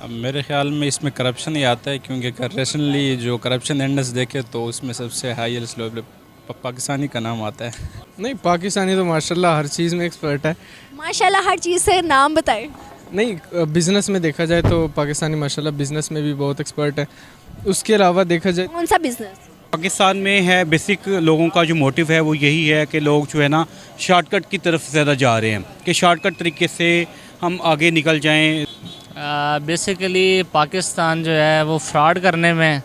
अब मेरे ख्याल में इसमें करप्शन ही आता है, क्योंकि रिसेंटली जो करप्शन इंडेक्स देखे तो उसमें सबसे हाईएस्ट लेवल पे पाकिस्तानी का नाम आता है। नहीं, पाकिस्तानी तो माशाल्लाह हर चीज़ में एक्सपर्ट है। माशाल्लाह हर चीज़ से नाम बताएं। नहीं, बिज़नेस में देखा जाए तो पाकिस्तानी माशाल्लाह बिज़नेस में भी बहुत एक्सपर्ट है। उसके अलावा देखा जाए कौन सा बिजनेस? पाकिस्तान में है बेसिक लोगों का जो मोटिव है वो यही है कि लोग जो है ना शॉर्टकट की तरफ ज़्यादा जा रहे हैं कि शॉर्टकट तरीके से हम आगे निकल जाएं। बेसिकली पाकिस्तान जो है वो फ्रॉड करने में,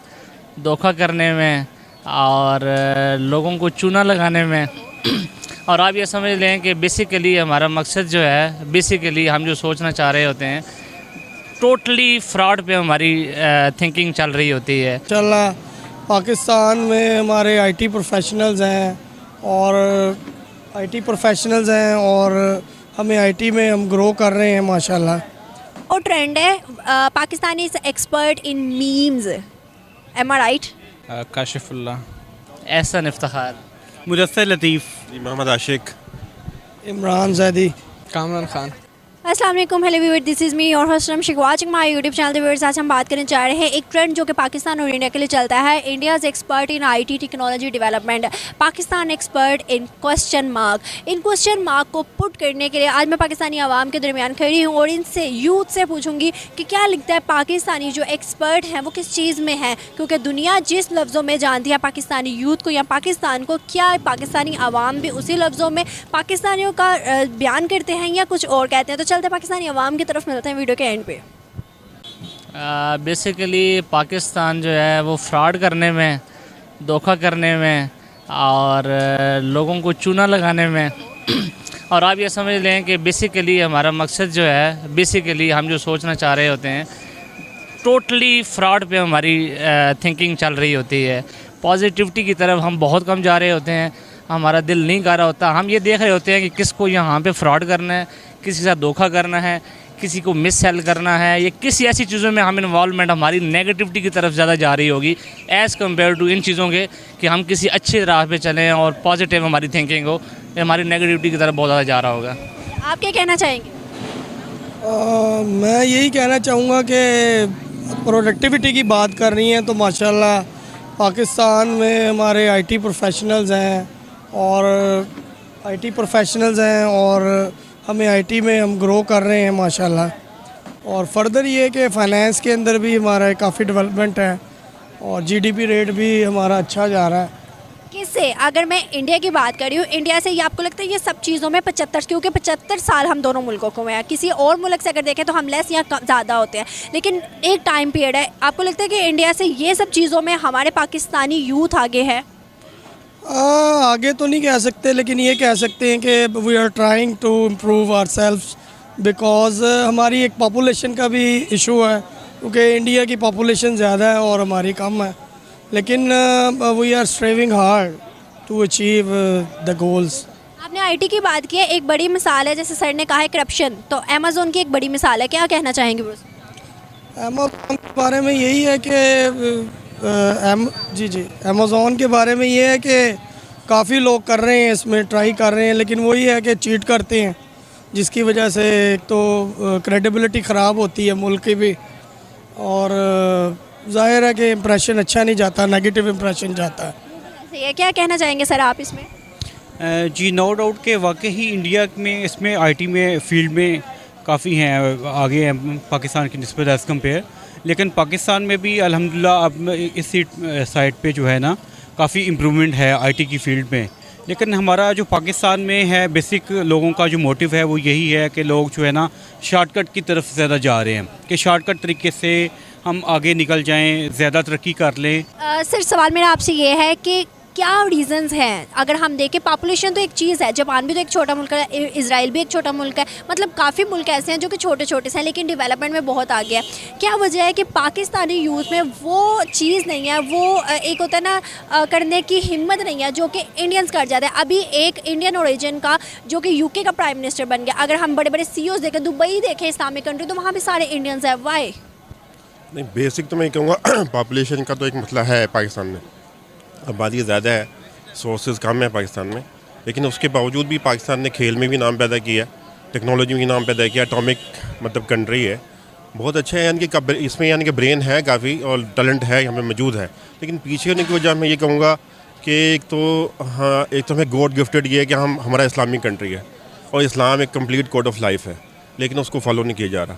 धोखा करने में और लोगों को चूना लगाने में और आप ये समझ लें कि बेसिकली हमारा मकसद जो है, बेसिकली हम जो सोचना चाह रहे होते हैं टोटली फ्रॉड पे हमारी थिंकिंग चल रही होती है। इंशाल्लाह पाकिस्तान में हमारे आईटी प्रोफेशनल्स हैं और हमें आईटी में हम ग्रो कर रहे हैं माशाल्लाह। और ट्रेंड है Pakistani is expert in memes, am I right? Kashifullah, Ehsan Iftikhar, Mudassir Latif, Mohammad Ashiq, Imran Zaidi, Kamran Khan. अस्सलाम वालेकुम, hello viewers, this is me और हसन शिक watching my YouTube channel. Viewers, आज हम बात करने जा रहे हैं एक ट्रेंड जो कि पाकिस्तान और इंडिया के लिए चलता है। India's expert in IT technology development, Pakistan expert in question mark. In question mark को पुट करने के लिए आज मैं पाकिस्तानी आवाम के दरमियान खड़ी हूँ और इनसे यूथ से पूछूंगी कि क्या लगता है पाकिस्तानी जो एक्सपर्ट हैं वो किस चीज़ में है, क्योंकि दुनिया जिस लफ्ज़ों में जानती है पाकिस्तानी यूथ को या पाकिस्तान को, क्या पाकिस्तानी आवाम भी उसी लफ्ज़ों में पाकिस्तानियों का बयान करते हैं या कुछ और कहते हैं? तो चलते पाकिस्तानी अवाम की तरफ मिलते हैं वीडियो के एंड पे। बेसिकली पाकिस्तान जो है वो फ्रॉड करने में, धोखा करने में और लोगों को चूना लगाने में और आप ये समझ लें कि बेसिकली हमारा मकसद जो है, बेसिकली हम जो सोचना चाह रहे होते हैं टोटली फ्रॉड पे हमारी थिंकिंग चल रही होती है। पॉजिटिविटी की तरफ हम बहुत कम जा रहे होते हैं, हमारा दिल नहीं कर रहा होता। हम ये देख रहे होते हैं कि किसको यहाँ पे फ्रॉड करना है, किसी के साथ धोखा करना है, किसी को मिस सेल करना है, या किसी ऐसी चीज़ों में हम इन्वॉल्वमेंट हमारी नेगेटिविटी की तरफ ज़्यादा जा रही होगी एज़ कम्पेयर टू इन चीज़ों के कि हम किसी अच्छी राह पे चलें और पॉजिटिव हमारी थिंकिंग हो, हमारी नेगेटिविटी की तरफ बहुत ज़्यादा जा रहा होगा। आप क्या कहना चाहेंगे? मैं यही कहना चाहूँगा कि प्रोडक्टिविटी की बात कर रही हैं तो माशाल्लाह पाकिस्तान में हमारे आईटी प्रोफेशनल्स हैं और हमें आईटी में हम ग्रो कर रहे हैं माशाल्लाह। और फर्दर ये कि फ़ाइनेंस के अंदर भी हमारा काफ़ी डेवलपमेंट है और जीडीपी रेट भी हमारा अच्छा जा रहा है। किससे, अगर मैं इंडिया की बात कर रही हूँ, इंडिया से ये आपको लगता है ये सब चीज़ों में 75, क्योंकि 75 साल हम दोनों मुल्कों को हैं, किसी और मुल्क से अगर देखें तो हम लेस या ज़्यादा होते हैं, लेकिन एक टाइम पीरियड है, आपको लगता है कि इंडिया से ये सब चीज़ों में हमारे पाकिस्तानी यूथ आगे है? आगे तो नहीं कह सकते, लेकिन ये कह सकते हैं कि we are trying to improve ourselves because हमारी एक पॉपुलेशन का भी इशू है, क्योंकि इंडिया की पॉपुलेशन ज़्यादा है और हमारी कम है, लेकिन we are striving hard to achieve the goals. आपने आईटी की बात की है, एक बड़ी मिसाल है, जैसे सर ने कहा है करप्शन, तो अमेज़ोन की एक बड़ी मिसाल है, क्या कहना चाहेंगे? अमेज़ोन के बारे में यही है कि अमेज़ोन के बारे में ये है कि काफ़ी लोग कर रहे हैं, इसमें ट्राई कर रहे हैं, लेकिन वही है कि चीट करते हैं, जिसकी वजह से एक तो क्रेडिबिलिटी ख़राब होती है मुल्क की भी, और ज़ाहिर है कि इम्प्रेशन अच्छा नहीं जाता, नेगेटिव इम्प्रेशन जाता है। क्या कहना चाहेंगे सर आप इसमें? जी नो डाउट के वाकई ही इंडिया में इसमें आईटी में फील्ड में काफ़ी हैं, आगे हैं पाकिस्तान की निस्बत एज़ कम्पेयर, लेकिन पाकिस्तान में भी अल्हम्दुलिल्लाह अब इस साइड पे जो है ना काफ़ी इम्प्रूवमेंट है आईटी की फील्ड में। लेकिन हमारा जो पाकिस्तान में है बेसिक लोगों का जो मोटिव है वो यही है कि लोग जो है ना शॉर्टकट की तरफ ज़्यादा जा रहे हैं कि शॉर्टकट तरीके से हम आगे निकल जाएं, ज़्यादा तरक्की कर लें। सर सवाल मेरा आपसे ये है कि क्या रीज़न्स हैं? अगर हम देखें पॉपुलेशन तो एक चीज़ है, जापान भी तो एक छोटा मुल्क है, इजराइल भी एक छोटा मुल्क है, मतलब काफ़ी मुल्क ऐसे हैं जो कि छोटे छोटे से हैं लेकिन डेवलपमेंट में बहुत आगे है। क्या वजह है कि पाकिस्तानी यूथ में वो चीज़ नहीं है, वो एक होता है ना करने की हिम्मत नहीं है जो कि इंडियंस कर जाते हैं? अभी एक इंडियन ओरिजिन का जो कि यूके का प्राइम मिनिस्टर बन गया, अगर हम बड़े बड़े CEOs देखें, दुबई देखें, इस्लामिक कंट्री, तो वहाँ भी सारे इंडियंस हैं। वाई? नहीं, बेसिक तो मैं कहूँगा पॉपुलेशन का तो एक मसला है पाकिस्तान में, आबादी ज़्यादा है, सोर्सेज कम है पाकिस्तान में, लेकिन उसके बावजूद भी पाकिस्तान ने खेल में भी नाम पैदा किया, टेक्नोलॉजी में भी नाम पैदा किया, एटॉमिक मतलब कंट्री है, बहुत अच्छा है, यानी कि इसमें यानी कि ब्रेन है काफ़ी और टैलेंट है यहाँ पे मौजूद है। लेकिन पीछे होने की वजह मैं ये कहूँगा कि एक तो हमें गॉड गिफ्टेड ये है कि हमारा इस्लामिक कंट्री है और इस्लाम एक कंप्लीट कोड ऑफ लाइफ है, लेकिन उसको फॉलो नहीं किया जा रहा।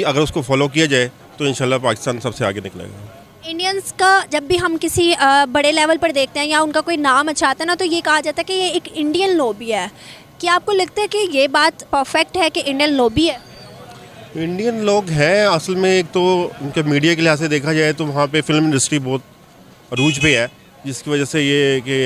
अगर उसको फॉलो किया जाए तो इंशाल्लाह पाकिस्तान सबसे आगे निकलेगा। इंडियंस का जब भी हम किसी बड़े लेवल पर देखते हैं या उनका कोई नाम अच्छा आता है ना, तो ये कहा जाता है कि ये एक इंडियन लॉबी है। क्या आपको लगता है कि ये बात परफेक्ट है कि इंडियन लॉबी है? इंडियन लोग हैं असल में, एक तो उनके मीडिया के लिहाज से देखा जाए तो वहाँ पे फिल्म इंडस्ट्री बहुत अरूज पे है, जिसकी वजह से ये कि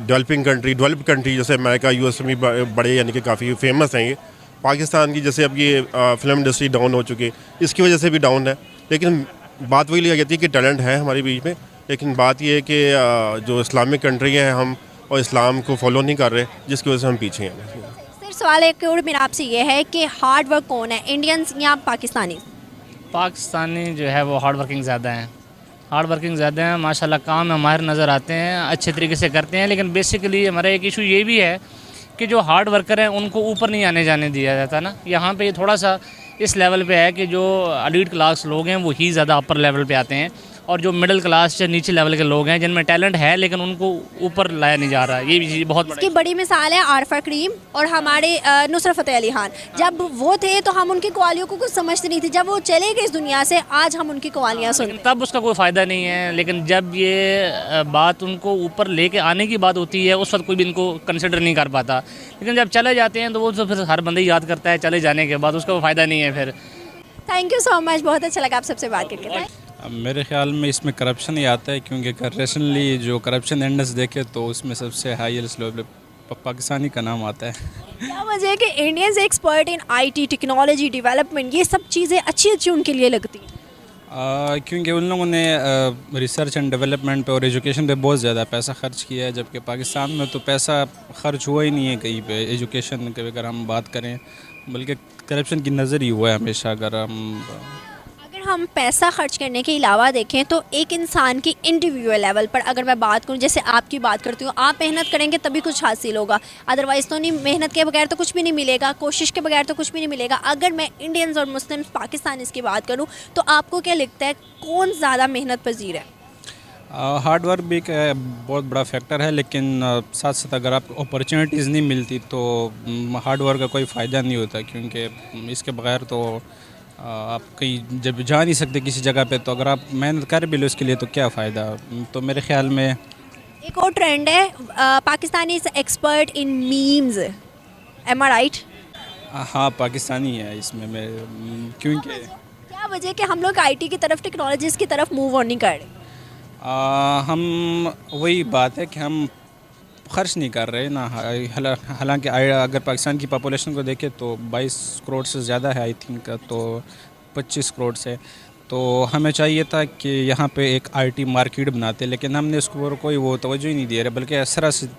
डेवलप्ड कंट्री जैसे अमेरिका यूएस में बड़े यानी कि काफ़ी फेमस हैं। ये पाकिस्तान की जैसे अब ये फिल्म इंडस्ट्री डाउन हो चुकी है, इसकी वजह से भी डाउन है। लेकिन बात वही लिया जाती है कि टैलेंट है हमारे बीच में, लेकिन बात ये है कि जो इस्लामिक कंट्री है हम और इस्लाम को फॉलो नहीं कर रहे, जिसकी वजह से हम पीछे हैं। सिर्फ सवाल एक और मेरा आपसे ये है कि हार्ड वर्क कौन है, इंडियंस या पाकिस्तानी? पाकिस्तानी जो है वो हार्ड वर्किंग ज़्यादा हैं, हार्ड वर्किंग ज़्यादा हैं, माशाल्लाह काम में माहिर नज़र आते हैं, अच्छे तरीके से करते हैं। लेकिन बेसिकली हमारा एक इशू ये भी है कि जो हार्ड वर्कर हैं उनको ऊपर नहीं आने जाने दिया जाता ना। यहाँ पे थोड़ा सा इस लेवल पे है कि जो एलीट क्लास लोग हैं वो ही ज़्यादा अपर लेवल पे आते हैं, और जो मिडिल क्लास या नीचे लेवल के लोग हैं जिनमें टैलेंट है लेकिन उनको ऊपर लाया नहीं जा रहा। ये भी चीज़ बहुत इसकी बड़ी मिसाल है आरफा करीम और हमारे नुसरत फ़तेह अली खान। जब वो थे तो हम उनकी कवालियों को कुछ समझते नहीं थे, जब वो चले गए इस दुनिया से आज हम उनकी कवालियाँ सुनते हैं, तब उसका कोई फ़ायदा नहीं है। लेकिन जब ये बात उनको ऊपर लेके आने की बात होती है उस वक्त कोई भी इनको कंसिडर नहीं कर पाता। लेकिन जब चले जाते हैं तो वो तो फिर हर बंदा याद करता है, चले जाने के बाद उसका फ़ायदा नहीं है फिर। थैंक यू सो मच, बहुत अच्छा लगा आप सबसे बात करके। मेरे ख्याल में इसमें करप्शन ही आता है, क्योंकि रिसेंटली जो करप्शन इंडेक्स देखे तो उसमें सबसे हाईएस्ट लेवल पाकिस्तानी का नाम आता है। क्या वजह है कि Indians expert in IT, technology, development, ये सब चीज़ें अच्छी उनके लिए लगती हैं? क्योंकि उन लोगों ने रिसर्च एंड डेवलपमेंट पे और एजुकेशन पे बहुत ज़्यादा पैसा खर्च किया है, जबकि पाकिस्तान में तो पैसा खर्च हुआ ही नहीं है कहीं पे एजुकेशन के अगर हम बात करें, बल्कि करप्शन की नज़र ही हुआ है हमेशा। अगर हम पैसा खर्च करने के अलावा देखें तो एक इंसान की इंडिविजुअल लेवल पर अगर मैं बात करूं, जैसे आपकी बात करती हूँ, आप मेहनत करेंगे तभी कुछ हासिल होगा, अदरवाइज़ तो नहीं। मेहनत के बगैर तो कुछ भी नहीं मिलेगा, कोशिश के बगैर तो कुछ भी नहीं मिलेगा। अगर मैं इंडियंस और मुस्लिम्स पाकिस्तानीज़ की बात करूँ तो आपको क्या लगता है कौन ज़्यादा मेहनत पजीर है? हार्ड वर्क भी एक बहुत बड़ा फैक्टर है, लेकिन साथ साथ अगर आपको अपॉर्चुनिटीज़ नहीं मिलती तो हार्ड वर्क का कोई फ़ायदा नहीं होता, क्योंकि इसके बगैर तो आप कहीं जब जा नहीं सकते किसी जगह पे। तो अगर आप मेहनत कर भी लो इसके लिए तो क्या फ़ायदा। तो मेरे ख्याल में एक और ट्रेंड है Pakistani expert in memes, am I right? हाँ, पाकिस्तानी है इसमें मैं, क्योंकि क्या वजह है कि हम लोग आईटी की तरफ, टेक्नोलॉजीज़ की तरफ मूव ऑन नहीं कर रहे? हम वही बात है कि हम खर्च नहीं कर रहे ना। हालांकि अगर पाकिस्तान की पॉपुलेशन को देखें तो 22 करोड़ से ज़्यादा है आई थिंक, तो 25 करोड़ से। तो हमें चाहिए था कि यहाँ पे एक आईटी मार्केट बनाते, लेकिन हमने इसको कोई वो तवज्जो ही नहीं दे रहा, बल्कि सरासर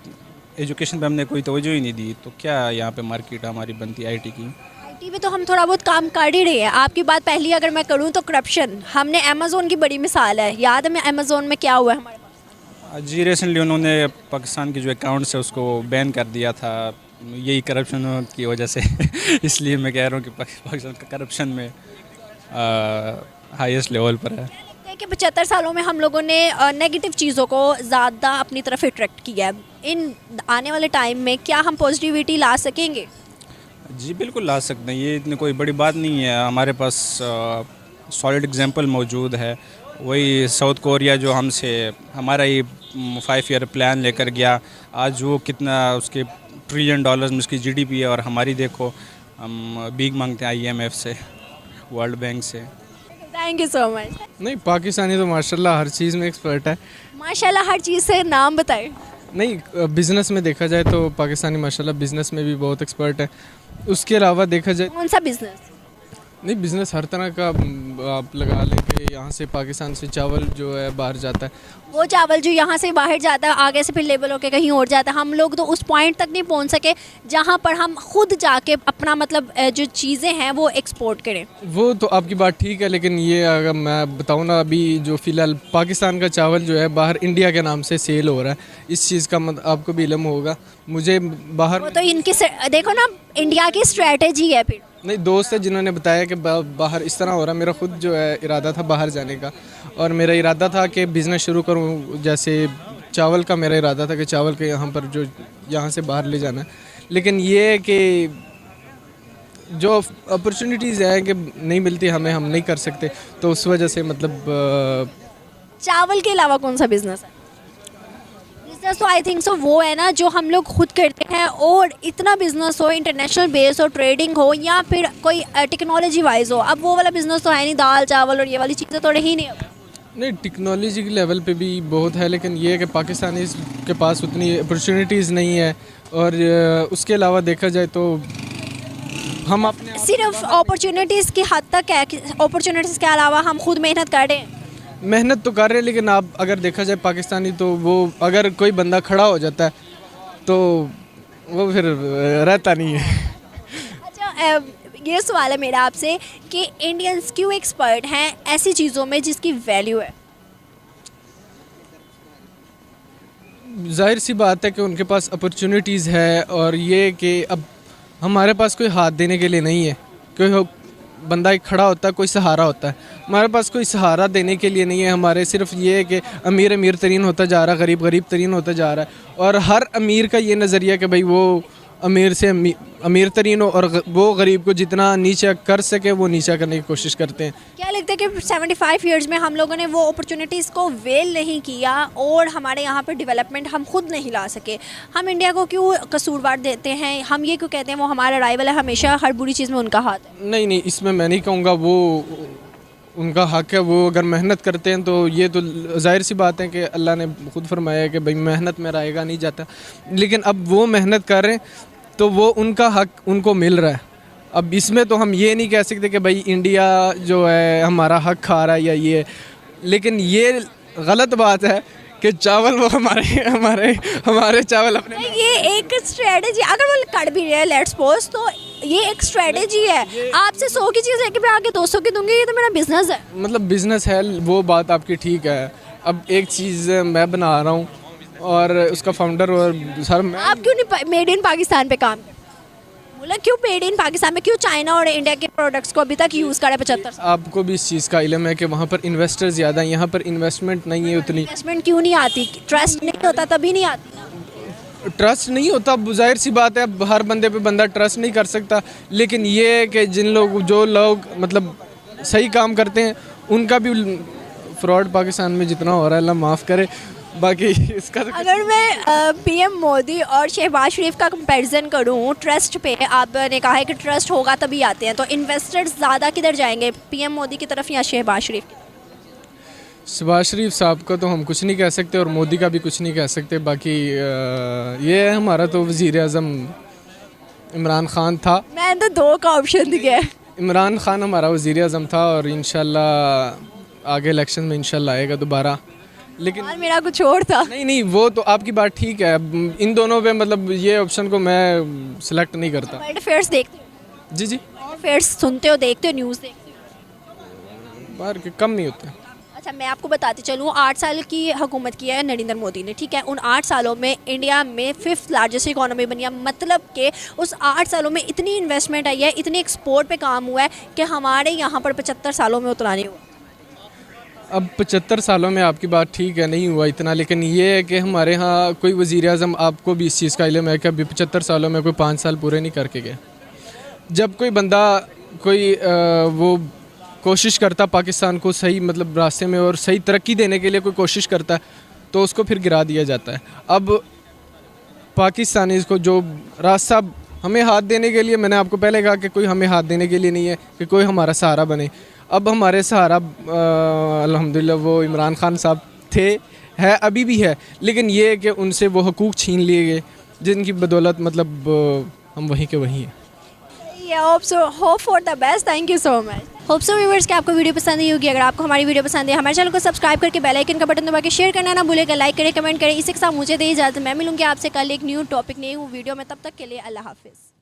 एजुकेशन पे हमने कोई तवज्जो ही नहीं दी। तो क्या यहाँ पे मार्केट हमारी बनती आईटी की? आईटी में तो हम थोड़ा बहुत काम कर ही रहे हैं। आपकी बात पहली अगर मैं करूँ तो करप्शन, हमने अमेज़ोन की बड़ी मिसाल है, याद है मैं अमेज़ोन में क्या हुआ है हमारे? जी, रिसेंटली उन्होंने पाकिस्तान के जो अकाउंट्स है उसको बैन कर दिया था, यही करप्शन की वजह से। इसलिए मैं कह रहा हूँ कि पाकिस्तान का करप्शन में हाईएस्ट लेवल पर है। कि 75 सालों में हम लोगों ने नेगेटिव चीज़ों को ज़्यादा अपनी तरफ अट्रैक्ट किया है। इन आने वाले टाइम में क्या हम पॉजिटिविटी ला सकेंगे? जी बिल्कुल ला सकते हैं, ये इतनी कोई बड़ी बात नहीं है। हमारे पास सॉलिड एग्जांपल मौजूद है। वही साउथ कोरिया जो हमसे हमारा ये 5 ईयर प्लान लेकर गया, आज वो कितना उसके $1 ट्रिलियन में उसकी जीडीपी है, और हमारी देखो हम भीख मांगते हैं IMF से, वर्ल्ड बैंक से। Thank you so much. नहीं, पाकिस्तानी तो माशाल्लाह हर चीज़ में एक्सपर्ट है। माशाल्लाह हर चीज़ से नाम बताएं। नहीं, बिज़नेस में देखा जाए तो पाकिस्तानी माशाल्लाह बिज़नेस में भी बहुत एक्सपर्ट है। उसके अलावा देखा जाए, कौन सा बिज़नेस? नहीं, बिज़नेस हर तरह का आप लगा लें कि यहाँ से पाकिस्तान से चावल जो है बाहर जाता है, वो चावल जो यहाँ से बाहर जाता है आगे से फिर लेबल होकर कहीं और जाता है। हम लोग तो उस पॉइंट तक नहीं पहुँच सके जहाँ पर हम खुद जाके अपना मतलब जो चीज़ें हैं वो एक्सपोर्ट करें। वो तो आपकी बात ठीक है, लेकिन ये अगर मैं बताऊँ ना, अभी जो फ़िलहाल पाकिस्तान का चावल जो है बाहर इंडिया के नाम से सेल हो रहा है, इस चीज़ का आपको भी इल्म होगा। मुझे बाहर वो तो इनकी देखो ना, इंडिया की स्ट्रेटजी है। फिर नहीं, दोस्त है जिन्होंने बताया कि बाहर इस तरह हो रहा है। मेरा ख़ुद जो है इरादा था बाहर जाने का, और मेरा इरादा था कि बिज़नेस शुरू करूं। जैसे चावल का मेरा इरादा था कि चावल के यहाँ पर जो यहाँ से बाहर ले जाना है, लेकिन ये कि जो अपॉर्चुनिटीज़ है कि नहीं मिलती हमें, हम नहीं कर सकते, तो उस वजह से मतलब चावल के अलावा कौन सा बिजनेस है? बिजनेस तो आई थिंक सो वो है ना जो हम लोग खुद करते हैं, और इतना बिजनेस हो इंटरनेशनल बेस हो, ट्रेडिंग हो, या फिर कोई टेक्नोलॉजी वाइज हो। अब वो वाला बिजनेस तो है नहीं, दाल चावल और ये वाली चीज़ें तो रही नहीं। नहीं, टेक्नोलॉजी के लेवल पे भी बहुत है, लेकिन ये है कि पाकिस्तानी के पास उतनी अपॉर्चुनिटीज़ नहीं है। और उसके अलावा देखा जाए तो हम अपने सिर्फ अपॉर्चुनिटीज़ की हद तक है, अपॉर्चुनिटीज़ के अलावा हम खुद मेहनत करें। मेहनत तो कर रहे हैं, लेकिन आप अगर देखा जाए पाकिस्तानी, तो वो अगर कोई बंदा खड़ा हो जाता है तो वो फिर रहता नहीं है। अच्छा, ये सवाल है मेरा आपसे कि इंडियंस क्यों एक्सपर्ट हैं ऐसी चीज़ों में जिसकी वैल्यू है? जाहिर सी बात है कि उनके पास अपॉर्चुनिटीज़ है, और ये कि अब हमारे पास कोई हाथ देने के लिए नहीं है। कोई बंदा एक खड़ा होता है, कोई सहारा होता है, हमारे पास कोई सहारा देने के लिए नहीं है। हमारे सिर्फ ये है कि अमीर अमीर तरीन होता जा रहा है, गरीब गरीब तरीन होता जा रहा है, और हर अमीर का ये नज़रिया कि भाई वो अमीर से अमीर तरीन हो, और वो गरीब को जितना नीचा कर सके वो नीचा करने की कोशिश करते हैं। क्या लगता है कि 75 ईयर्स में हम लोगों ने वो अपॉर्चुनिटीज़ को वेल नहीं किया, और हमारे यहाँ पर डेवलपमेंट हम खुद नहीं ला सके? हम इंडिया को क्यों कसूरवार देते हैं? हम ये क्यों कहते हैं वो हमारा राइवल है, हमेशा हर बुरी चीज़ में उनका हाथ है? नहीं, इसमें मैं नहीं कहूँगा वो उनका हक है। वो अगर मेहनत करते हैं तो ये तो जाहिर सी बात है कि अल्लाह ने खुद फरमाया है कि भाई मेहनत में रायगा नहीं जाता। लेकिन अब वो मेहनत कर रहे हैं तो वो उनका हक उनको मिल रहा है। अब इसमें तो हम ये नहीं कह सकते कि भाई इंडिया जो है हमारा हक खा रहा है या ये, लेकिन ये गलत बात है कि चावल वो हमारे चावल अपने। ये एक स्ट्रेटजी, अगर वो कर भी रहे हैं लेट्स सपोज, तो ये एक स्ट्रेटजी है। आपसे 100 की चीज़ है कि मैं आगे 200 की दूंगी, ये तो मेरा बिजनेस है। मतलब बिजनेस है, वो बात आपकी ठीक है। अब एक चीज़ मैं बना रहा हूँ और उसका फाउंडर और सर मैं। आप क्यों नहीं मेड इन पाकिस्तान पे काम करते? बोला क्यों मेड इन पाकिस्तान में, क्यों चाइना और इंडिया के प्रोडक्ट्स को अभी तक यूज़ करे 75 साल? आपको भी इस चीज़ का इल्म है कि वहाँ पर इन्वेस्टर ज़्यादा हैं, यहाँ पर इन्वेस्टमेंट नहीं है उतनी। इन्वेस्टमेंट क्यों नहीं आती? ट्रस्ट नहीं होता तभी नहीं आती। ट्रस्ट नहीं होता, जाहिर सी बात है। अब हर बंदे पे बंदा ट्रस्ट नहीं कर सकता, लेकिन ये है कि जो लोग मतलब सही काम करते हैं उनका भी फ्रॉड पाकिस्तान में जितना हो रहा है अल्लाह माफ़ करे। बाकी इसका तो अगर मैं पीएम मोदी और शहबाज शरीफ का कंपैरिजन करूं ट्रस्ट पे, आपने कहा है कि ट्रस्ट होगा तभी आते हैं, तो इन्वेस्टर्स ज़्यादा किधर जाएंगे, पीएम मोदी की तरफ या शहबाज शरीफ की? शहबाज शरीफ साहब का तो हम कुछ नहीं कह सकते और मोदी का भी कुछ नहीं कह सकते। बाकी ये हमारा तो वज़ीर आज़म इमरान खान था। मैंने तो 2 का ऑप्शन दिया है। इमरान खान हमारा वज़ीर आज़म था और इंशाल्लाह आगे इलेक्शन में इंशाल्लाह आएगा दोबारा। लेकिन मेरा कुछ और था। नहीं, वो तो आपकी बात ठीक है। इन दोनों पे मतलब ये ऑप्शन को मैं सिलेक्ट नहीं करता। वर्ल्ड अफेयर्स देखते हो? जी अफेयर्स सुनते हो, देखते हो, न्यूज़ देखते हो? बाहर के कम नहीं होते। अच्छा, मैं आपको बताती चलूँ, 8 साल की हुकूमत की है नरेंद्र मोदी ने, ठीक है। उन 8 सालों में इंडिया में 5th लार्जेस्ट इकोनॉमी बनी है। मतलब कि उस 8 सालों में इतनी इन्वेस्टमेंट आई है, इतनी एक्सपोर्ट पे काम हुआ है कि हमारे यहाँ पर 75 सालों में उतना नहीं हुआ। अब 75 सालों में आपकी बात ठीक है, नहीं हुआ इतना, लेकिन ये है कि हमारे यहाँ कोई वज़ीर आज़म, आपको भी इस चीज़ का इल्म है कि अभी 75 सालों में कोई 5 साल पूरे नहीं करके गया। जब कोई बंदा कोई वो कोशिश करता पाकिस्तान को सही मतलब रास्ते में और सही तरक्की देने के लिए कोई कोशिश करता है तो उसको फिर गिरा दिया जाता है। अब पाकिस्तानी को जो रास्ता हमें हाथ देने के लिए, मैंने आपको पहले कहा कि कोई हमें हाथ देने के लिए नहीं है कि कोई हमारा सहारा बने। अब हमारे सहारा अल्हम्दुलिल्लाह वो इमरान खान साहब थे, है, अभी भी है, लेकिन ये है कि उनसे वो हकूक़ छीन लिए गए जिनकी बदौलत मतलब हम वहीं के वहीं हैं। Hope for the best. Thank you so much. Hope so viewers कि आपको वीडियो पसंद आई होगी। अगर आपको हमारी वीडियो पसंद है, हमारे चैनल को सब्सक्राइब करके बेल आइकन का बटन दबा के शेयर करना ना भूलेगा, लाइक करें, कमेंट करें। इसी के साथ मुझे दे इजाज़त। मैं मिलूंगी आपसे कल एक न्यू टॉपिक, न्यू वीडियो में। तब तक के लिए अल्लाह हाफिज़।